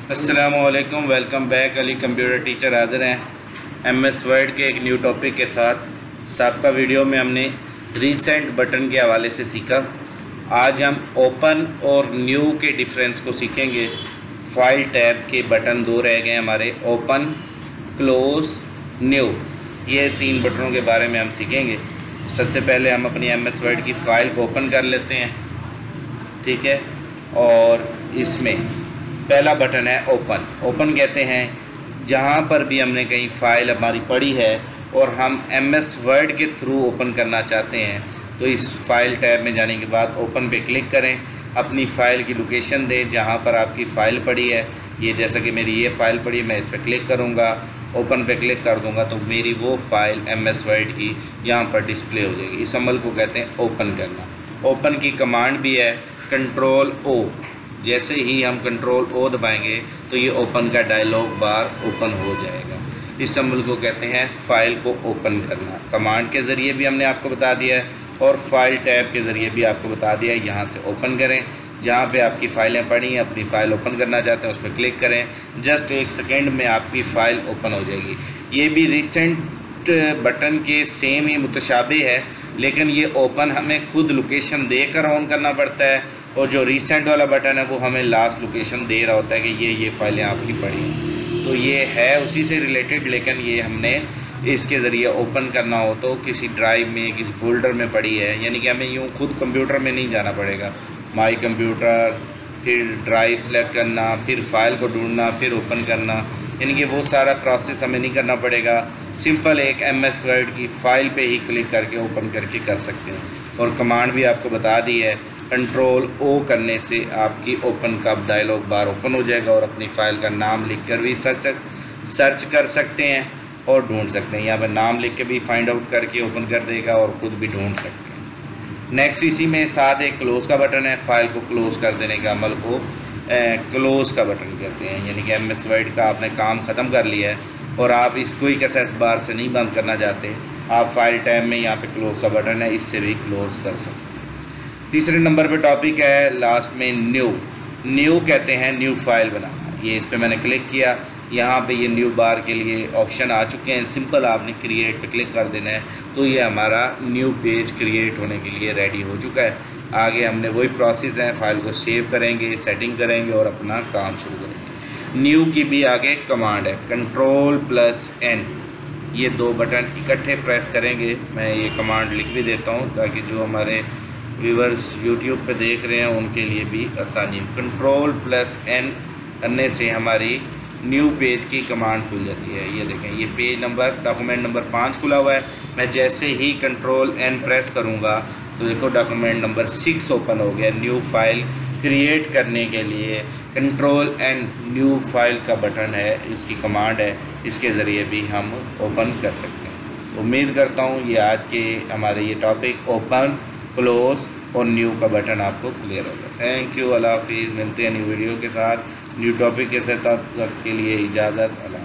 अस्सलामुअलैकुम, welcome back. Ali computer teacher हाज़िर हैं एमएस वर्ड के एक न्यू टॉपिक के साथ। सबका वीडियो में हमने रीसेंट बटन के हवाले से सीखा। आज हम ओपन और न्यू के डिफरेंस को सीखेंगे। फाइल टैब के बटन दो रह गए हमारे, ओपन, क्लोज़, न्यू। ये तीन बटनों के बारे में हम सीखेंगे। सबसे पहले हम अपनी एमएस वर्ड की फ़ाइल को ओपन कर लेते हैं, ठीक है। और इसमें पहला बटन है ओपन। ओपन कहते हैं जहाँ पर भी हमने कहीं फ़ाइल हमारी पड़ी है और हम एमएस वर्ड के थ्रू ओपन करना चाहते हैं, तो इस फ़ाइल टैब में जाने के बाद ओपन पे क्लिक करें। अपनी फ़ाइल की लोकेशन दें जहाँ पर आपकी फ़ाइल पड़ी है। ये जैसा कि मेरी ये फ़ाइल पड़ी है, मैं इस पर क्लिक करूँगा, ओपन पे क्लिक कर दूँगा तो मेरी वो फ़ाइल एमएस वर्ड की यहाँ पर डिस्प्ले हो जाएगी। इस अमल को कहते हैं ओपन करना। ओपन की कमांड भी है कंट्रोल ओ। जैसे ही हम कंट्रोल ओ दबाएंगे तो ये ओपन का डायलॉग बार ओपन हो जाएगा। इस अमल को कहते हैं फ़ाइल को ओपन करना। कमांड के ज़रिए भी हमने आपको बता दिया है और फाइल टैब के ज़रिए भी आपको बता दिया है। यहाँ से ओपन करें, जहाँ पे आपकी फ़ाइलें पड़ी हैं, अपनी फ़ाइल ओपन करना चाहते हैं उस पर क्लिक करें। जस्ट 1 सेकेंड में आपकी फ़ाइल ओपन हो जाएगी। ये भी रिसेंट बटन के सेम ही मुतशाबे है, लेकिन ये ओपन हमें खुद लोकेशन देकर ऑन करना पड़ता है और जो रीसेंट वाला बटन है वो हमें लास्ट लोकेशन दे रहा होता है कि ये फाइलें आपकी पड़ी हैं। तो ये है उसी से रिलेटेड, लेकिन ये हमने इसके ज़रिए ओपन करना हो तो किसी ड्राइव में, किसी फोल्डर में पड़ी है, यानी कि हमें यूँ खुद कंप्यूटर में नहीं जाना पड़ेगा। माई कंप्यूटर, फिर ड्राइव सेलेक्ट करना, फिर फाइल को ढूंढना, फिर ओपन करना, यानी कि वो सारा प्रोसेस हमें नहीं करना पड़ेगा। सिंपल एक एमएस वर्ड की फ़ाइल पे ही क्लिक करके ओपन करके कर सकते हैं। और कमांड भी आपको बता दी है, कंट्रोल ओ करने से आपकी ओपन का डायलॉग बार ओपन हो जाएगा और अपनी फ़ाइल का नाम लिख कर भी सर्च कर सकते हैं और ढूंढ सकते हैं। यहाँ पर नाम लिख के भी फाइंड आउट करके ओपन कर देगा और ख़ुद भी ढूंढ सकते हैं। नेक्स्ट इसी में साथ एक क्लोज़ का बटन है। फ़ाइल को क्लोज़ कर देने का अमल को क्लोज़ का बटन कहते हैं, यानी कि एमएस वर्ड का आपने काम ख़त्म कर लिया है और आप इसको ही एक्सेस बार से नहीं बंद करना चाहते, आप फाइल टाइम में यहाँ पे क्लोज़ का बटन है, इससे भी क्लोज़ कर सकते हैं। तीसरे नंबर पे टॉपिक है लास्ट में न्यू। न्यू कहते हैं न्यू फाइल बनाना। ये इस पर मैंने क्लिक किया, यहाँ पे ये न्यू बार के लिए ऑप्शन आ चुके हैं। सिंपल आपने क्रिएट पे क्लिक कर देना है तो ये हमारा न्यू पेज क्रिएट होने के लिए रेडी हो चुका है। आगे हमने वही प्रोसेस है, फाइल को सेव करेंगे, सेटिंग करेंगे और अपना काम शुरू करेंगे। न्यू की भी आगे कमांड है कंट्रोल+N। ये दो बटन इकट्ठे प्रेस करेंगे। मैं ये कमांड लिख भी देता हूँ ताकि जो हमारे व्यूवर्स यूट्यूब पे देख रहे हैं उनके लिए भी आसानी हो। कंट्रोल+N करने से हमारी न्यू पेज की कमांड खुल जाती है। ये देखें, ये पेज नंबर, डॉक्यूमेंट नंबर 5 खुला हुआ है। मैं जैसे ही कंट्रोल+N प्रेस करूँगा तो देखो डॉक्यूमेंट नंबर 6 ओपन हो गया। न्यू फाइल क्रिएट करने के लिए कंट्रोल+N न्यू फाइल का बटन है, इसकी कमांड है, इसके ज़रिए भी हम ओपन कर सकते हैं। उम्मीद करता हूँ ये आज के हमारे ये टॉपिक ओपन, क्लोज़ और न्यू का बटन आपको क्लियर होगा। थैंक यू, अल्लाह हाफिज़। मिलते हैं न्यू वीडियो के साथ, न्यू टॉपिक के साथ। तब तक के लिए इजाज़त, अल्लाह।